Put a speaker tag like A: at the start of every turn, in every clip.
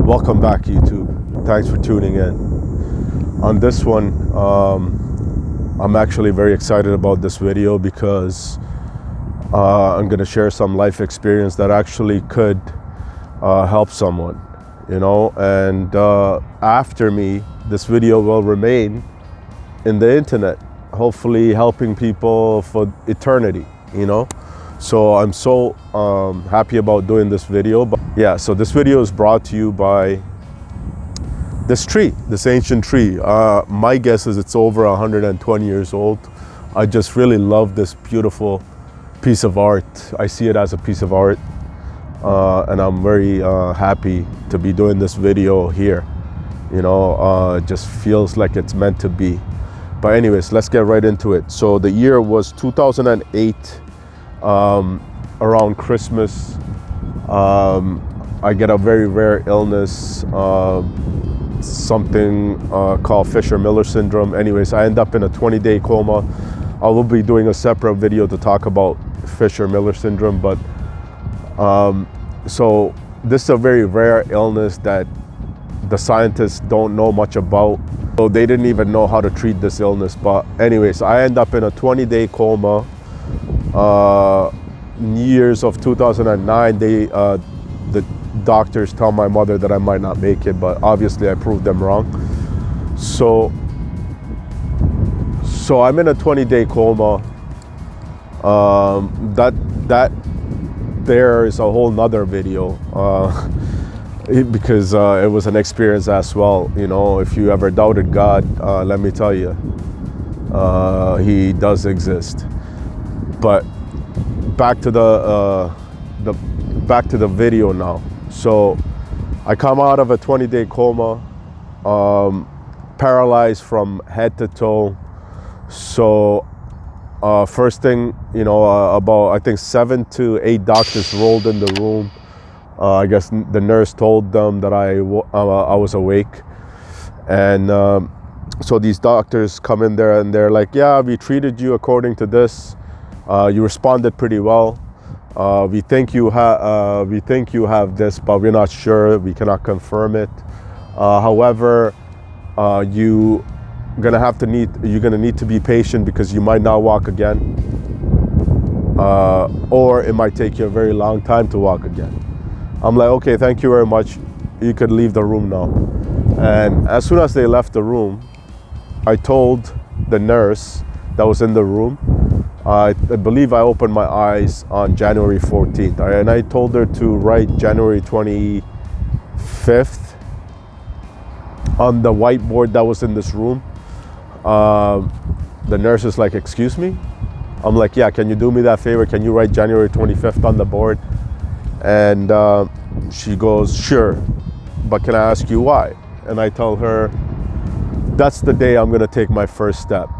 A: Welcome back, YouTube. Thanks for tuning in. On this one, I'm actually very excited about this video because I'm going to share some life experience that actually could help someone, you know. And after me, this video will remain in the internet, hopefully helping people for eternity, you know. So I'm so happy about doing this video. But yeah, so this video is brought to you by this tree, this ancient tree. My guess is it's over 120 years old. I just really love this beautiful piece of art. I see it as a piece of art, and I'm very happy to be doing this video here. You know, it just feels like it's meant to be. But anyways, let's get right into it. So the year was 2008. Around Christmas, I get a very rare illness, something called Fisher-Miller syndrome. Anyways, I end up in a 20-day coma. I will be doing a separate video to talk about Fisher-Miller syndrome, but so this is a very rare illness that the scientists don't know much about. So they didn't even know how to treat this illness. But anyways, I end up in a 20-day coma. Years of 2009, the doctors tell my mother that I might not make it, but obviously I proved them wrong. So I'm in a 20-day coma. That there is a whole nother video, because it was an experience as well. You know, if you ever doubted God, let me tell you, He does exist. But back to the video now. So I come out of a 20-day coma, paralyzed from head to toe. So first thing, you know, about I think 7 to 8 doctors rolled in the room. I guess the nurse told them that I was awake, and so these doctors come in there and they're like, "Yeah, we treated you according to this. You responded pretty well. We think you have this, but we're not sure. We cannot confirm it. However, you're gonna need to be patient because you might not walk again, or it might take you a very long time to walk again." I'm like, "Okay, thank you very much. You could leave the room now." And as soon as they left the room, I told the nurse that was in the room. I believe I opened my eyes on January 14th, and I told her to write January 25th on the whiteboard that was in this room. The nurse is like, "Excuse me?" I'm like, "Yeah, can you do me that favor? Can you write January 25th on the board?" And she goes, "Sure, but can I ask you why?" And I tell her, "That's the day I'm gonna take my first step."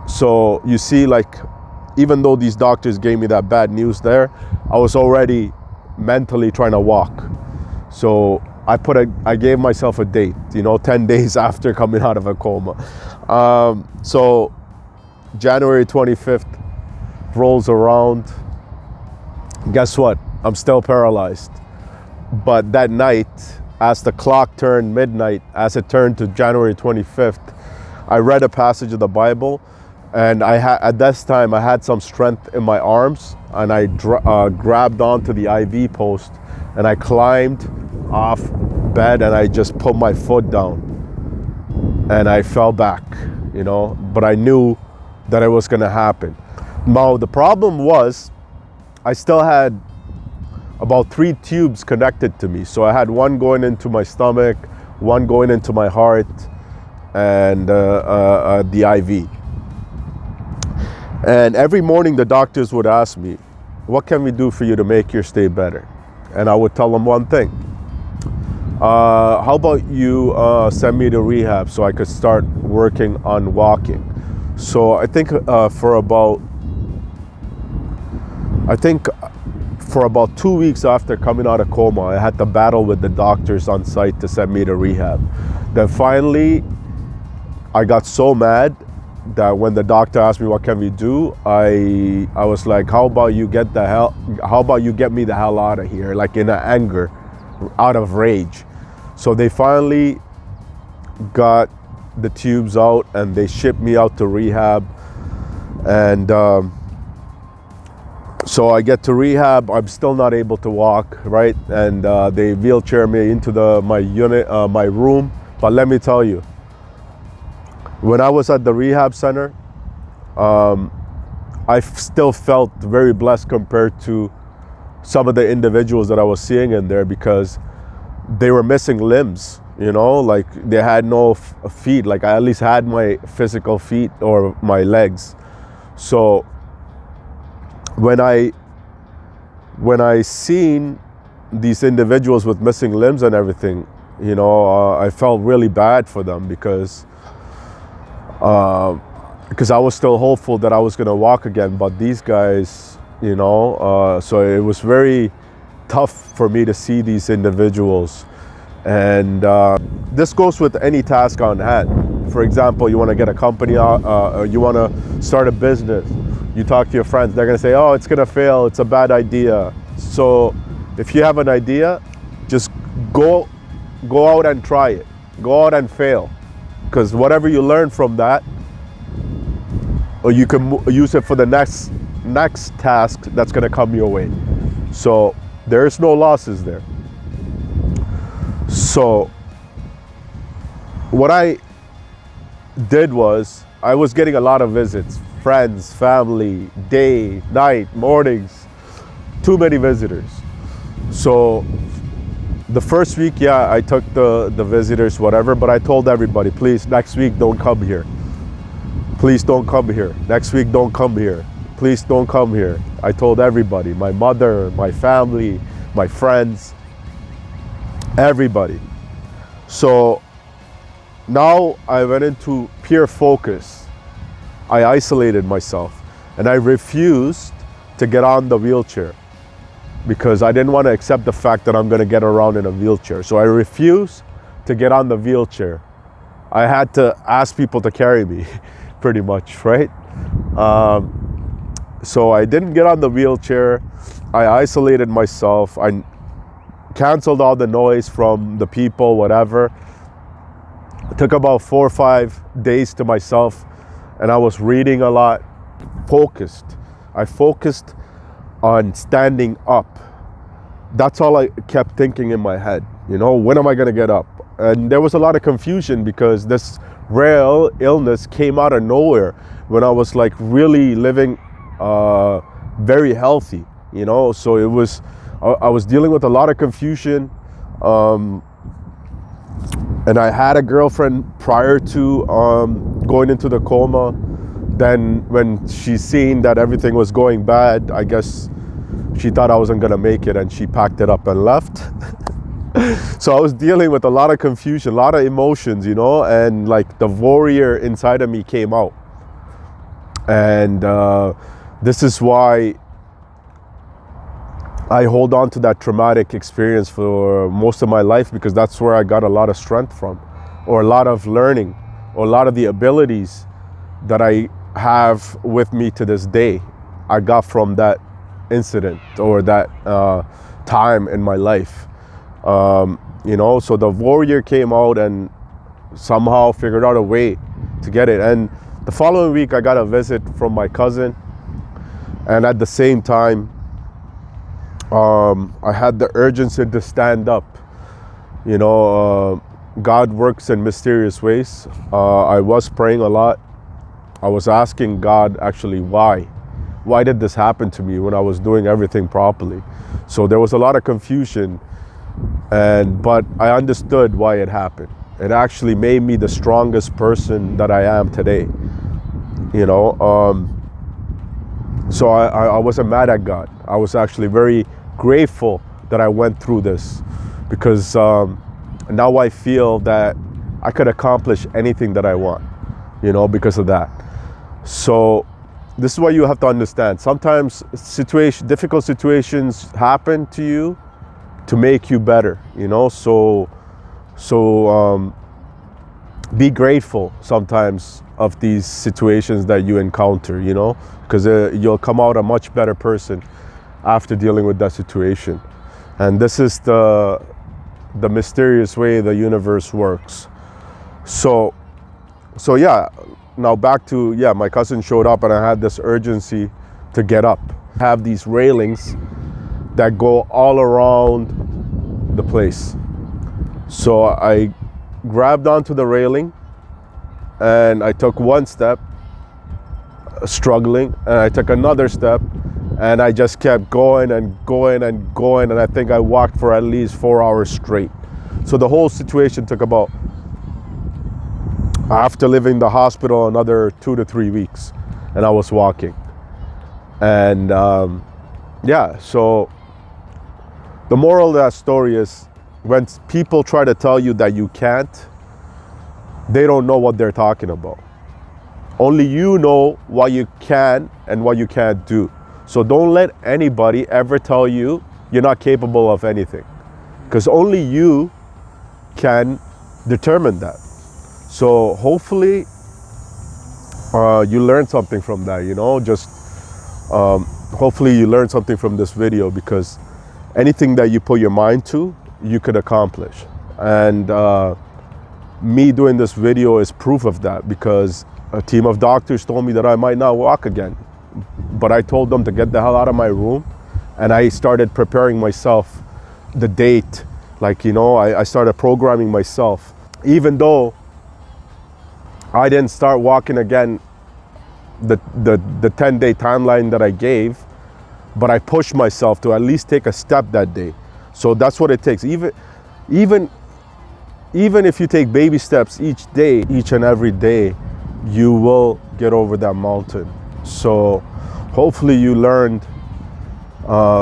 A: So you see, like, even though these doctors gave me that bad news there, I was already mentally trying to walk. So I gave myself a date, you know, 10 days after coming out of a coma. So January 25th rolls around. Guess what? I'm still paralyzed. But that night, as the clock turned midnight, as it turned to January 25th, I read a passage of the Bible. And at this time, I had some strength in my arms, and I grabbed onto the IV post, and I climbed off bed, and I just put my foot down, and I fell back, you know. But I knew that it was going to happen. Now, the problem was, I still had about 3 tubes connected to me. So I had one going into my stomach, one going into my heart, and the IV. And every morning the doctors would ask me, "What can we do for you to make your stay better?" And I would tell them one thing. "How about you send me to rehab so I could start working on walking?" So I think for about 2 weeks after coming out of coma, I had to battle with the doctors on site to send me to rehab. Then finally, I got so mad that when the doctor asked me what can we do, I was like, how about you get me the hell out of here, like in anger, out of rage. So they finally got the tubes out and they shipped me out to rehab. And so I get to rehab, I'm still not able to walk, right? And they wheelchair me into my unit, my room. But let me tell you, when I was at the rehab center, I still felt very blessed compared to some of the individuals that I was seeing in there, because they were missing limbs, you know, like they had no feet. Like I at least had my physical feet or my legs. So when I seen these individuals with missing limbs and everything, you know, I felt really bad for them, because I was still hopeful that I was going to walk again. But these guys, you know, so it was very tough for me to see these individuals. And this goes with any task on hand. For example, you want to get a company out, you want to start a business. You talk to your friends, they're going to say, oh, it's going to fail, it's a bad idea. So if you have an idea, just go out and try it. Go out and fail. Because whatever you learn from that, or you can use it for the next task that's going to come your way. So there's no losses there. So what I did was, I was getting a lot of visits, friends, family, day, night, mornings, too many visitors. So the first week, yeah, I took the visitors, whatever, but I told everybody, please, next week, don't come here. Please don't come here. Next week, don't come here. Please don't come here. I told everybody, my mother, my family, my friends, everybody. So now I went into pure focus. I isolated myself and I refused to get on the wheelchair, because I didn't want to accept the fact that I'm going to get around in a wheelchair. So I refused to get on the wheelchair. I had to ask people to carry me, pretty much, right? So I didn't get on the wheelchair. I isolated myself. I canceled all the noise from the people, whatever. It took about 4 or 5 days to myself, and I was reading a lot, focused. I focused on standing up. That's all I kept thinking in my head. You know, when am I going to get up? And there was a lot of confusion, because this rare illness came out of nowhere when I was like really living very healthy, you know. So it was, I was dealing with a lot of confusion. And I had a girlfriend prior to going into the coma. Then when she seen that everything was going bad, I guess she thought I wasn't gonna make it, and she packed it up and left. So I was dealing with a lot of confusion, a lot of emotions, you know, and like the warrior inside of me came out. And this is why I hold on to that traumatic experience for most of my life, because that's where I got a lot of strength from, or a lot of learning, or a lot of the abilities that I have with me to this day, I got from that incident, or that time in my life. You know, so the warrior came out and somehow figured out a way to get it. And the following week, I got a visit from my cousin, and at the same time, I had the urgency to stand up. You know, God works in mysterious ways. I was praying a lot. I was asking God, actually, why? Why did this happen to me when I was doing everything properly? So there was a lot of confusion, but I understood why it happened. It actually made me the strongest person that I am today. You know, so I wasn't mad at God. I was actually very grateful that I went through this, because now I feel that I could accomplish anything that I want, you know, because of that. So this is what you have to understand. Sometimes difficult situations happen to you to make you better, you know. So be grateful sometimes of these situations that you encounter, you know, because you'll come out a much better person after dealing with that situation. And this is the the mysterious way the universe works. So yeah, now back to, yeah, my cousin showed up and I had this urgency to get up. I have these railings that go all around the place. So I grabbed onto the railing and I took one step, struggling, and I took another step, and I just kept going and going and going, and I think I walked for at least 4 hours straight. So the whole situation took about, after leaving the hospital, another 2 to 3 weeks, and I was walking. And yeah, so the moral of that story is, when people try to tell you that you can't, they don't know what they're talking about. Only you know what you can and what you can't do. So don't let anybody ever tell you you're not capable of anything, because only you can determine that. So hopefully you learn something from that, you know, just hopefully you learn something from this video, because anything that you put your mind to, you could accomplish. And me doing this video is proof of that, because a team of doctors told me that I might not walk again. But I told them to get the hell out of my room, and I started preparing myself, the date, like, you know, I started programming myself. Even though I didn't start walking again the 10-day timeline that I gave, but I pushed myself to at least take a step that day. So that's what it takes. Even if you take baby steps each day, each and every day, you will get over that mountain. So hopefully you learned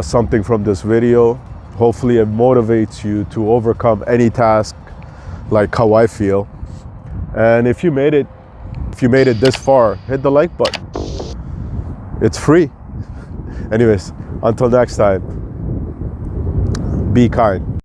A: something from this video. Hopefully it motivates you to overcome any task, like how I feel. And if you made it this far, hit the like button. It's free. Anyways, until next time, be kind.